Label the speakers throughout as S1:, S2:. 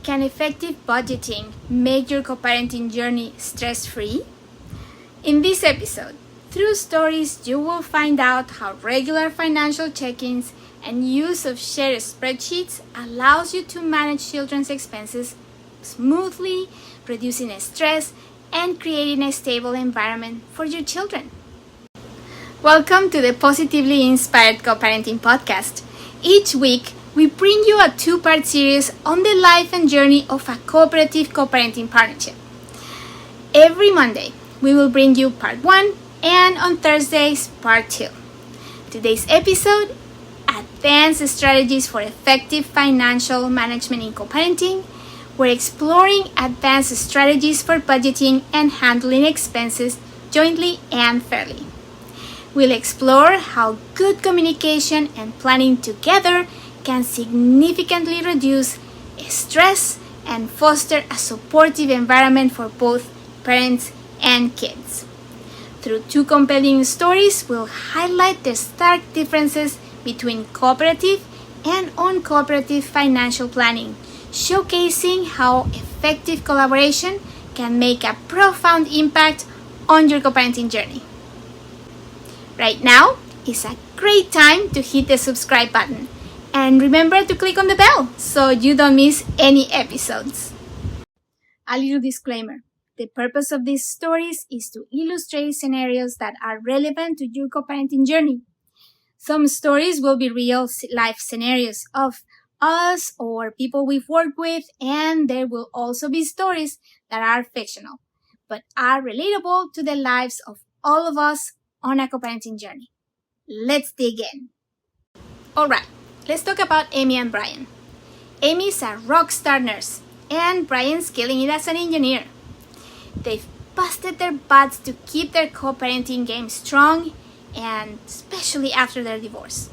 S1: Can effective budgeting make your co-parenting journey stress-free? In this episode, through stories, you will find out how regular financial check-ins and use of shared spreadsheets allows you to manage children's expenses smoothly, reducing stress and creating a stable environment for your children. Welcome to the Positively Inspired Co-Parenting Podcast. Each week, we bring you a two-part series on the life and journey of a cooperative co-parenting partnership. Every Monday, we will bring you part 1 and on Thursdays, part 2. Today's episode, Advanced Strategies for Effective Financial Management in Co-Parenting. We're exploring advanced strategies for budgeting and handling expenses jointly and fairly. We'll explore how good communication and planning together can significantly reduce stress and foster a supportive environment for both parents and kids. Through two compelling stories, we'll highlight the stark differences between cooperative and uncooperative financial planning, showcasing how effective collaboration can make a profound impact on your co-parenting journey. Right now is a great time to hit the subscribe button and remember to click on the bell so you don't miss any episodes. A little disclaimer. The purpose of these stories is to illustrate scenarios that are relevant to your co-parenting journey. Some stories will be real life scenarios of us or people we've worked with, and there will also be stories that are fictional, but are relatable to the lives of all of us on a co-parenting journey. Let's dig in. Alright, let's talk about Amy and Brian. Amy's a rock star nurse, and Brian's killing it as an engineer. They've busted their butts to keep their co-parenting game strong, and especially after their divorce.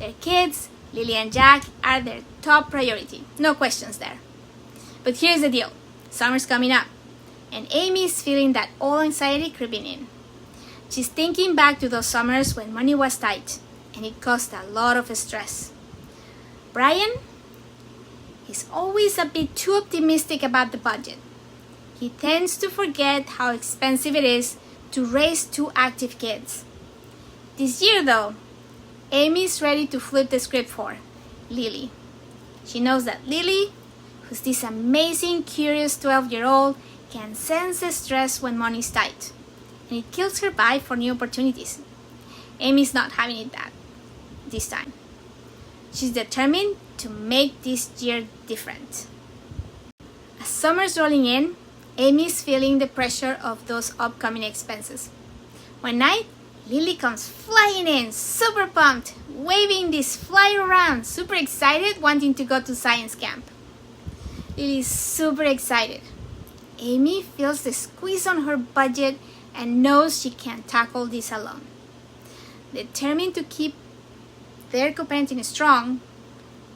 S1: Their kids, Lily and Jack, are their top priority. No questions there. But here's the deal. Summer's coming up, and Amy's feeling that old anxiety creeping in. She's thinking back to those summers when money was tight, and it caused a lot of stress. Brian is always a bit too optimistic about the budget. He tends to forget how expensive it is to raise two active kids. This year, though, Amy is ready to flip the script for Lily. She knows that Lily, who's this amazing, curious 12-year-old, can sense the stress when money's tight, and it kills her vibe for new opportunities. Amy's not having it that this time. She's determined to make this year different. As summer's rolling in, Amy's feeling the pressure of those upcoming expenses. One night, Lily comes flying in, super pumped, waving this flyer around, super excited, wanting to go to science camp. Lily's super excited. Amy feels the squeeze on her budget and knows she can't tackle this alone. Determined to keep their co-parenting strong,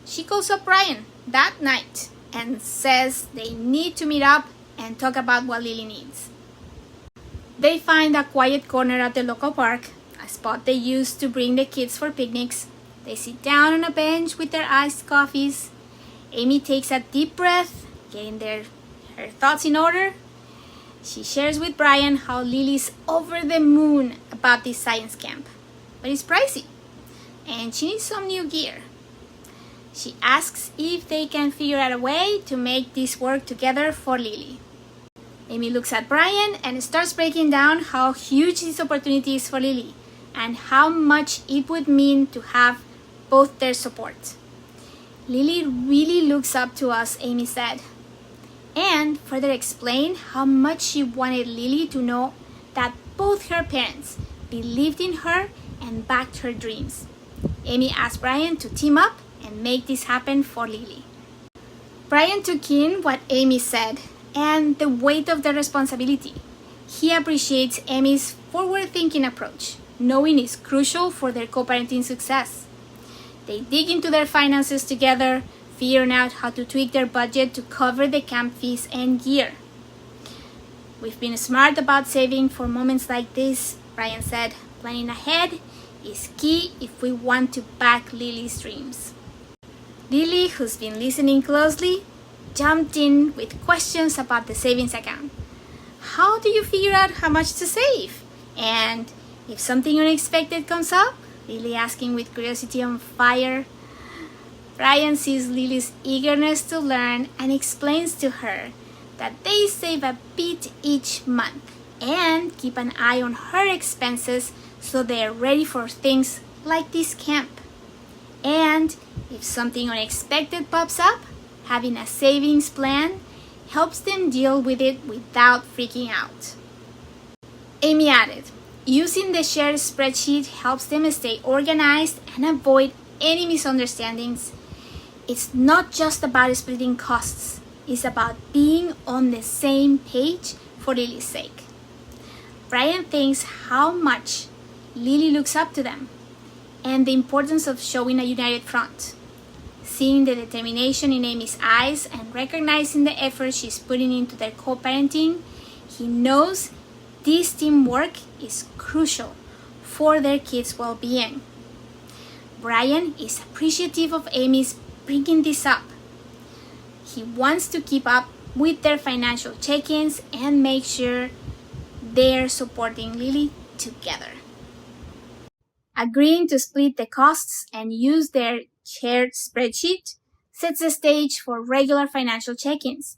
S1: she calls up Brian that night and says they need to meet up and talk about what Lily needs. They find a quiet corner at the local park, a spot they use to bring the kids for picnics. They sit down on a bench with their iced coffees. Amy takes a deep breath, getting her thoughts in order. She shares with Brian how Lily's over the moon about this science camp, but it's pricey, and she needs some new gear. She asks if they can figure out a way to make this work together for Lily. Amy looks at Brian and starts breaking down how huge this opportunity is for Lily and how much it would mean to have both their support. Lily really looks up to us, Amy said, and further explained how much she wanted Lily to know that both her parents believed in her and backed her dreams. Amy asked Brian to team up and make this happen for Lily. Brian took in what Amy said and the weight of the responsibility. He appreciates Amy's forward-thinking approach, knowing it's crucial for their co-parenting success. They dig into their finances together, figuring out how to tweak their budget to cover the camp fees and gear. We've been smart about saving for moments like this, Brian said. Planning ahead is key if we want to back Lily's dreams. Lily, who's been listening closely, jumped in with questions about the savings account. How do you figure out how much to save? And if something unexpected comes up, Lily asking with curiosity on fire. Brian sees Lily's eagerness to learn and explains to her that they save a bit each month and keep an eye on her expenses so they are ready for things like this camp. And if something unexpected pops up, having a savings plan helps them deal with it without freaking out. Amy added, using the shared spreadsheet helps them stay organized and avoid any misunderstandings. It's not just about splitting costs, it's about being on the same page for Lily's sake. Brian thinks how much Lily looks up to them and the importance of showing a united front. Seeing the determination in Amy's eyes and recognizing the effort she's putting into their co-parenting, he knows this teamwork is crucial for their kids' well-being. Brian is appreciative of Amy's bringing this up. He wants to keep up with their financial check-ins and make sure they're supporting Lily together. Agreeing to split the costs and use their shared spreadsheet sets the stage for regular financial check-ins.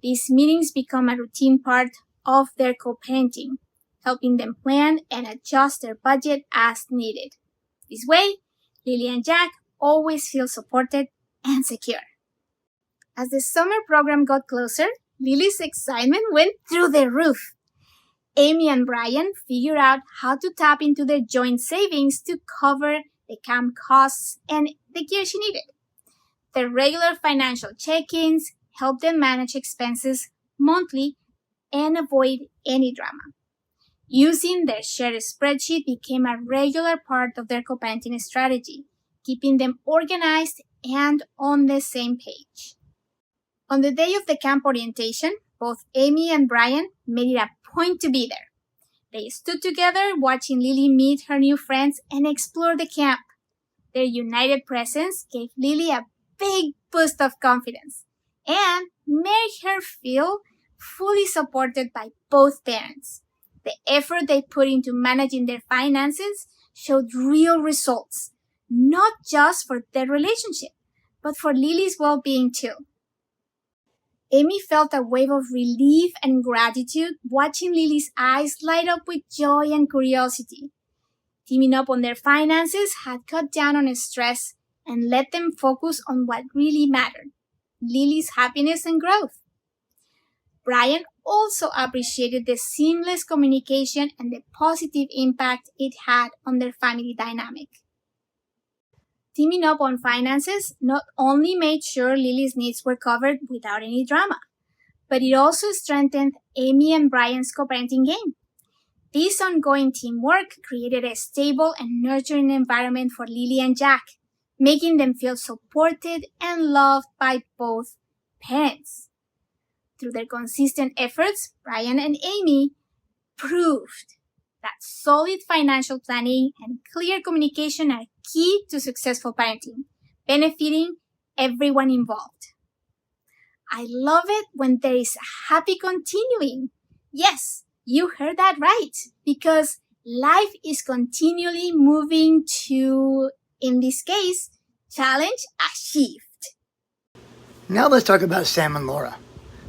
S1: These meetings become a routine part of their co-parenting, helping them plan and adjust their budget as needed. This way, Lily and Jack always feel supported and secure. As the summer program got closer, Lily's excitement went through the roof. Amy and Brian figured out how to tap into their joint savings to cover the camp costs and the gear she needed. Their regular financial check-ins helped them manage expenses monthly and avoid any drama. Using their shared spreadsheet became a regular part of their co-parenting strategy, keeping them organized and on the same page. On the day of the camp orientation, both Amy and Brian made it a point to be there. They stood together watching Lily meet her new friends and explore the camp. Their united presence gave Lily a big boost of confidence and made her feel fully supported by both parents. The effort they put into managing their finances showed real results, not just for their relationship, but for Lily's well-being too. Amy felt a wave of relief and gratitude watching Lily's eyes light up with joy and curiosity. Teaming up on their finances had cut down on stress and let them focus on what really mattered, Lily's happiness and growth. Brian also appreciated the seamless communication and the positive impact it had on their family dynamic. Teaming up on finances not only made sure Lily's needs were covered without any drama, but it also strengthened Amy and Brian's co-parenting game. This ongoing teamwork created a stable and nurturing environment for Lily and Jack, making them feel supported and loved by both parents. Through their consistent efforts, Brian and Amy proved that solid financial planning and clear communication are key to successful parenting, benefiting everyone involved. I love it when there is a happy continuing. Yes, you heard that right, because life is continually moving to, in this case, challenge achieved.
S2: Now let's talk about Sam and Laura.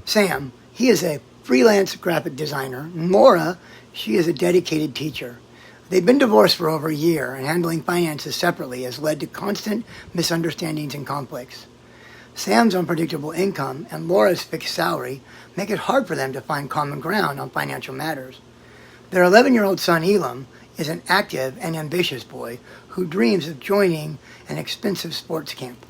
S2: Sam, he is a freelance graphic designer. And Laura, she is a dedicated teacher. They've been divorced for over a year, and handling finances separately has led to constant misunderstandings and conflicts. Sam's unpredictable income and Laura's fixed salary make it hard for them to find common ground on financial matters. Their 11-year-old son, Elam, is an active and ambitious boy who dreams of joining an expensive sports camp.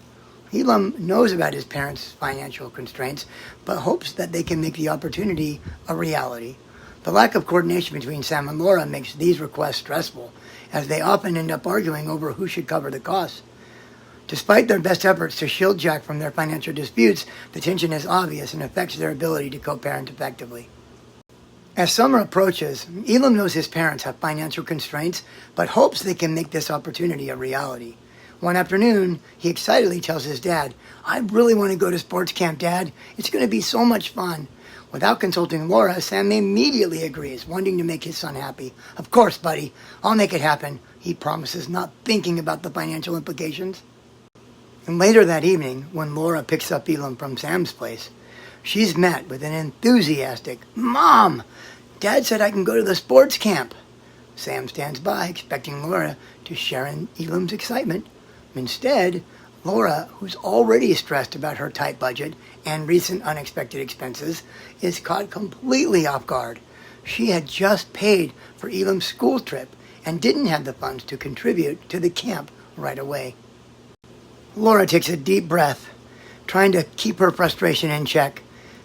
S2: Elam knows about his parents' financial constraints, but hopes that they can make the opportunity a reality. The lack of coordination between Sam and Laura makes these requests stressful, as they often end up arguing over who should cover the costs. Despite their best efforts to shield Jack from their financial disputes, the tension is obvious and affects their ability to co-parent effectively. As summer approaches, Elam knows his parents have financial constraints, but hopes they can make this opportunity a reality. One afternoon, he excitedly tells his dad, "I really want to go to sports camp, Dad. It's going to be so much fun." Without consulting Laura, Sam immediately agrees, wanting to make his son happy. "Of course, buddy. I'll make it happen," he promises, not thinking about the financial implications. And later that evening, when Laura picks up Elam from Sam's place, she's met with an enthusiastic, "Mom, Dad said I can go to the sports camp." Sam stands by, expecting Laura to share in Elam's excitement. Instead, Laura, who's already stressed about her tight budget and recent unexpected expenses, is caught completely off guard. She had just paid for Elam's school trip and didn't have the funds to contribute to the camp right away. Laura takes a deep breath, trying to keep her frustration in check.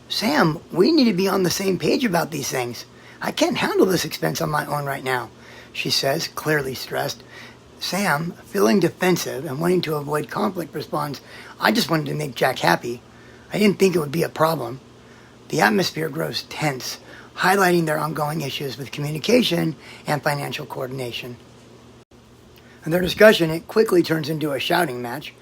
S2: "Sam, we need to be on the same page about these things. I can't handle this expense on my own right now," she says, clearly stressed. Sam, feeling defensive and wanting to avoid conflict, responds, "I just wanted to make Jack happy. I didn't think it would be a problem." The atmosphere grows tense, highlighting their ongoing issues with communication and financial coordination. In their discussion, it quickly turns into a shouting match.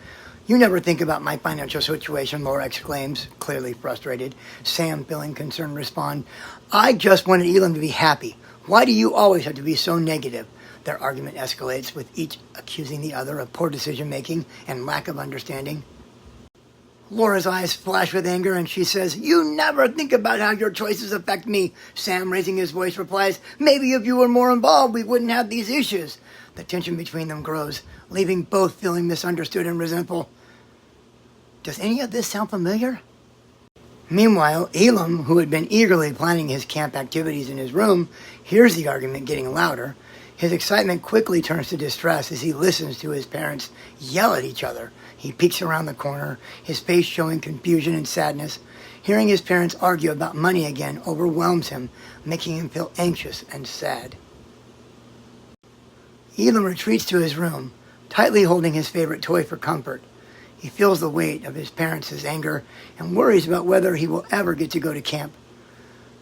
S2: "You never think about my financial situation," Laura exclaims, clearly frustrated. Sam, feeling concerned, responds, "I just wanted Elam to be happy. Why do you always have to be so negative?" Their argument escalates, with each accusing the other of poor decision-making and lack of understanding. Laura's eyes flash with anger, and she says, "You never think about how your choices affect me." Sam, raising his voice, replies, "Maybe if you were more involved, we wouldn't have these issues." The tension between them grows, leaving both feeling misunderstood and resentful. Does any of this sound familiar? Meanwhile, Elam, who had been eagerly planning his camp activities in his room, hears the argument getting louder. His excitement quickly turns to distress as he listens to his parents yell at each other. He peeks around the corner, his face showing confusion and sadness. Hearing his parents argue about money again overwhelms him, making him feel anxious and sad. Elam retreats to his room, tightly holding his favorite toy for comfort. He feels the weight of his parents' anger and worries about whether he will ever get to go to camp.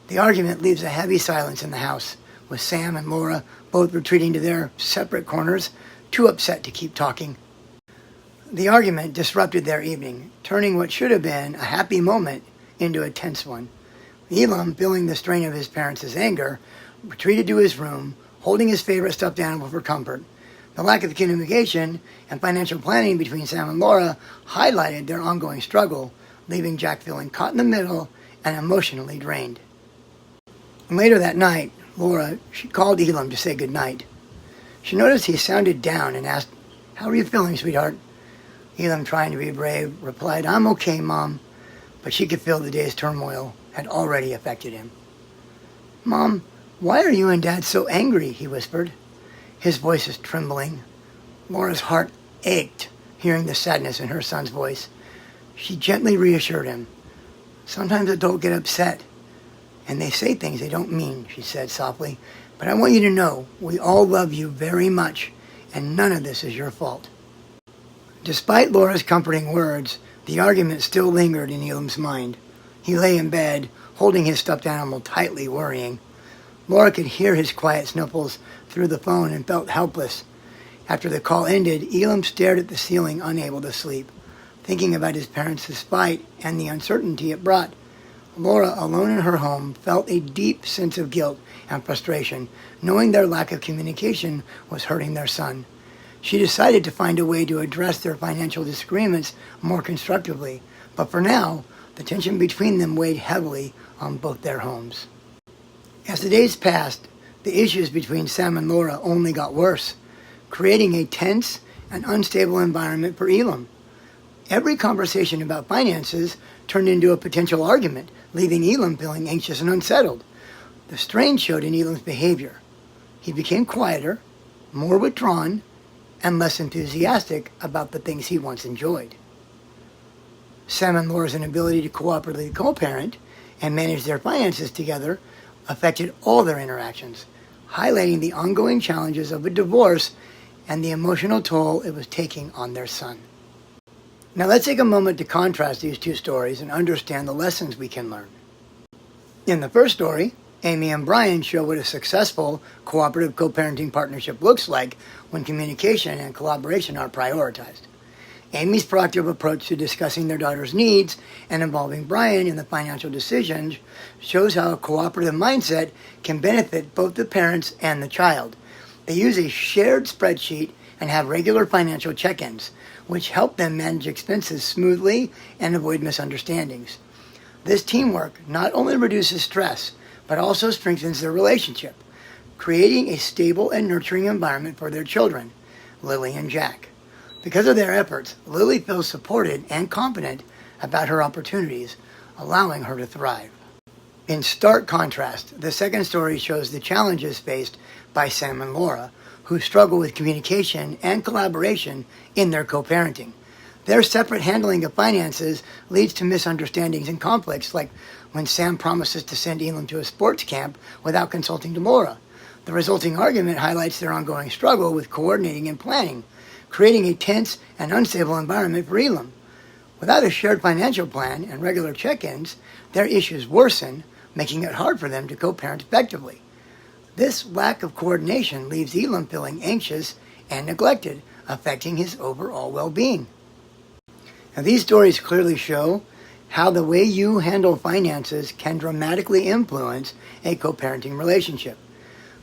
S2: The argument leaves a heavy silence in the house, with Sam and Laura both retreating to their separate corners, too upset to keep talking. The argument disrupted their evening, turning what should have been a happy moment into a tense one. Elam, feeling the strain of his parents' anger, retreated to his room, holding his favorite stuffed animal for comfort. The lack of communication and financial planning between Sam and Laura highlighted their ongoing struggle, leaving Jack feeling caught in the middle and emotionally drained. Later that night, Laura, she called Elam to say goodnight. She noticed he sounded down and asked, "How are you feeling, sweetheart?" Elam, trying to be brave, replied, "I'm okay, Mom," but she could feel the day's turmoil had already affected him. "Mom, why are you and Dad so angry?" he whispered. His voice was trembling. Laura's heart ached, hearing the sadness in her son's voice. She gently reassured him. "Sometimes adults get upset, and they say things they don't mean," she said softly. "But I want you to know, we all love you very much, and none of this is your fault." Despite Laura's comforting words, the argument still lingered in Elam's mind. He lay in bed, holding his stuffed animal tightly, worrying. Laura could hear his quiet sniffles through the phone and felt helpless. After the call ended, Elam stared at the ceiling, unable to sleep, thinking about his parents' fight and the uncertainty it brought. Laura, alone in her home, felt a deep sense of guilt and frustration, knowing their lack of communication was hurting their son. She decided to find a way to address their financial disagreements more constructively, but for now, the tension between them weighed heavily on both their homes. As the days passed, the issues between Sam and Laura only got worse, creating a tense and unstable environment for Elam. Every conversation about finances turned into a potential argument, leaving Elam feeling anxious and unsettled. The strain showed in Elam's behavior. He became quieter, more withdrawn, and less enthusiastic about the things he once enjoyed. Sam and Laura's inability to cooperatively co-parent and manage their finances together affected all their interactions, highlighting the ongoing challenges of a divorce and the emotional toll it was taking on their son. Now let's take a moment to contrast these two stories and understand the lessons we can learn. In the first story, Amy and Brian show what a successful cooperative co-parenting partnership looks like when communication and collaboration are prioritized. Amy's proactive approach to discussing their daughter's needs and involving Brian in the financial decisions shows how a cooperative mindset can benefit both the parents and the child. They use a shared spreadsheet and have regular financial check-ins, which help them manage expenses smoothly and avoid misunderstandings. This teamwork not only reduces stress, but also strengthens their relationship, creating a stable and nurturing environment for their children, Lily and Jack. Because of their efforts, Lily feels supported and confident about her opportunities, allowing her to thrive. In stark contrast, the second story shows the challenges faced by Sam and Laura, who struggle with communication and collaboration in their co-parenting. Their separate handling of finances leads to misunderstandings and conflicts, like when Sam promises to send Elam to a sports camp without consulting Laura. The resulting argument highlights their ongoing struggle with coordinating and planning, creating a tense and unstable environment for Elam. Without a shared financial plan and regular check-ins, their issues worsen, making it hard for them to co-parent effectively. This lack of coordination leaves Elam feeling anxious and neglected, affecting his overall well-being. Now, these stories clearly show how the way you handle finances can dramatically influence a co-parenting relationship.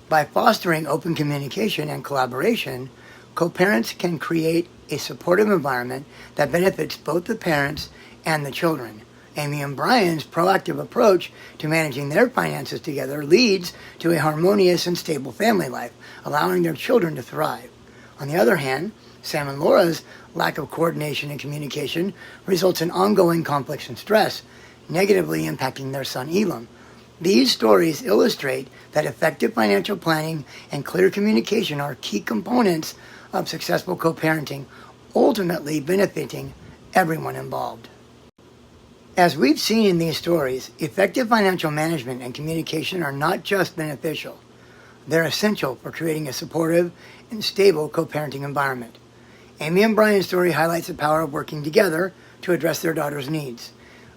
S2: By fostering open communication and collaboration, co-parents can create a supportive environment that benefits both the parents and the children. Amy and Brian's proactive approach to managing their finances together leads to a harmonious and stable family life, allowing their children to thrive. On the other hand, Sam and Laura's lack of coordination and communication results in ongoing conflicts and stress, negatively impacting their son Elam. These stories illustrate that effective financial planning and clear communication are key components of successful co-parenting, ultimately benefiting everyone involved. As we've seen in these stories, effective financial management and communication are not just beneficial. They're essential for creating a supportive and stable co-parenting environment. Amy and Brian's story highlights the power of working together to address their daughter's needs,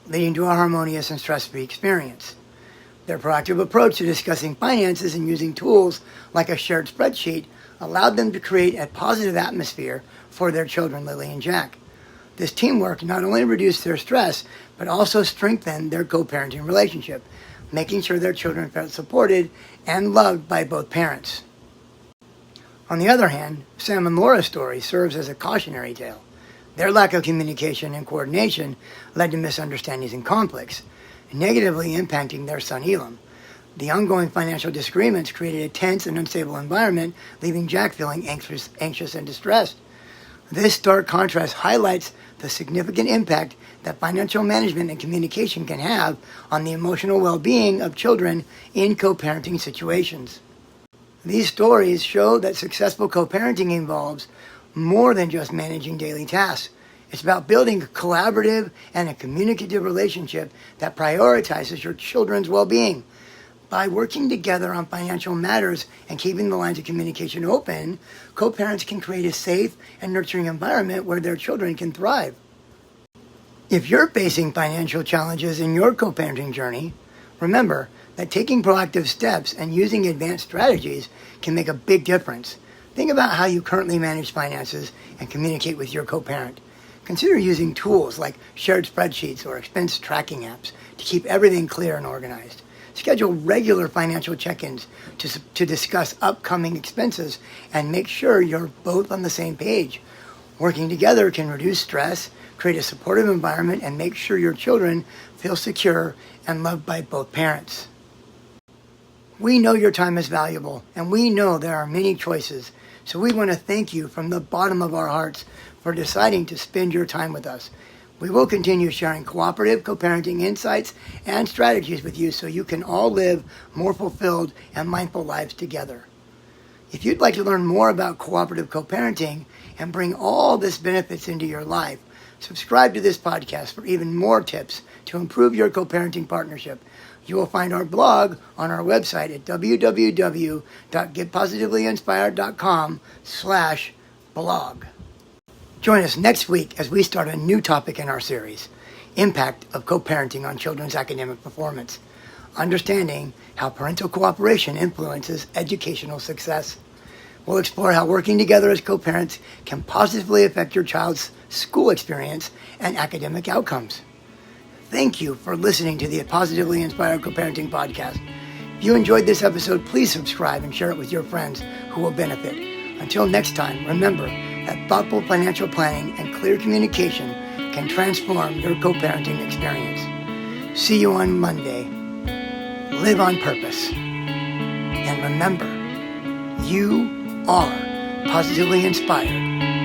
S2: leading to a harmonious and stress-free experience. Their proactive approach to discussing finances and using tools like a shared spreadsheet allowed them to create a positive atmosphere for their children, Lily and Jack. This teamwork not only reduced their stress, but also strengthened their co-parenting relationship, making sure their children felt supported and loved by both parents. On the other hand, Sam and Laura's story serves as a cautionary tale. Their lack of communication and coordination led to misunderstandings and conflicts, negatively impacting their son Elam. The ongoing financial disagreements created a tense and unstable environment, leaving Jack feeling anxious and distressed. This stark contrast highlights the significant impact that financial management and communication can have on the emotional well-being of children in co-parenting situations. These stories show that successful co-parenting involves more than just managing daily tasks. It's about building a collaborative and a communicative relationship that prioritizes your children's well-being. By working together on financial matters and keeping the lines of communication open, co-parents can create a safe and nurturing environment where their children can thrive. If you're facing financial challenges in your co-parenting journey, remember that taking proactive steps and using advanced strategies can make a big difference. Think about how you currently manage finances and communicate with your co-parent. Consider using tools like shared spreadsheets or expense tracking apps to keep everything clear and organized. Schedule regular financial check-ins to discuss upcoming expenses and make sure you're both on the same page. Working together can reduce stress, create a supportive environment, and make sure your children feel secure and loved by both parents. We know your time is valuable, and we know there are many choices, so we want to thank you from the bottom of our hearts for deciding to spend your time with us. We will continue sharing cooperative co-parenting insights and strategies with you so you can all live more fulfilled and mindful lives together. If you'd like to learn more about cooperative co-parenting and bring all this benefits into your life, subscribe to this podcast for even more tips to improve your co-parenting partnership. You will find our blog on our website at www.getpositivelyinspired.com/blog. Join us next week as we start a new topic in our series, Impact of Co-Parenting on Children's Academic Performance. understanding how parental cooperation influences educational success. We'll explore how working together as co-parents can positively affect your child's school experience and academic outcomes. Thank you for listening to the Positively Inspired Co-Parenting Podcast. If you enjoyed this episode, please subscribe and share it with your friends who will benefit. Until next time, remember that thoughtful financial planning and clear communication can transform your co-parenting experience. See you on Monday. Live on purpose. And remember, you are positively inspired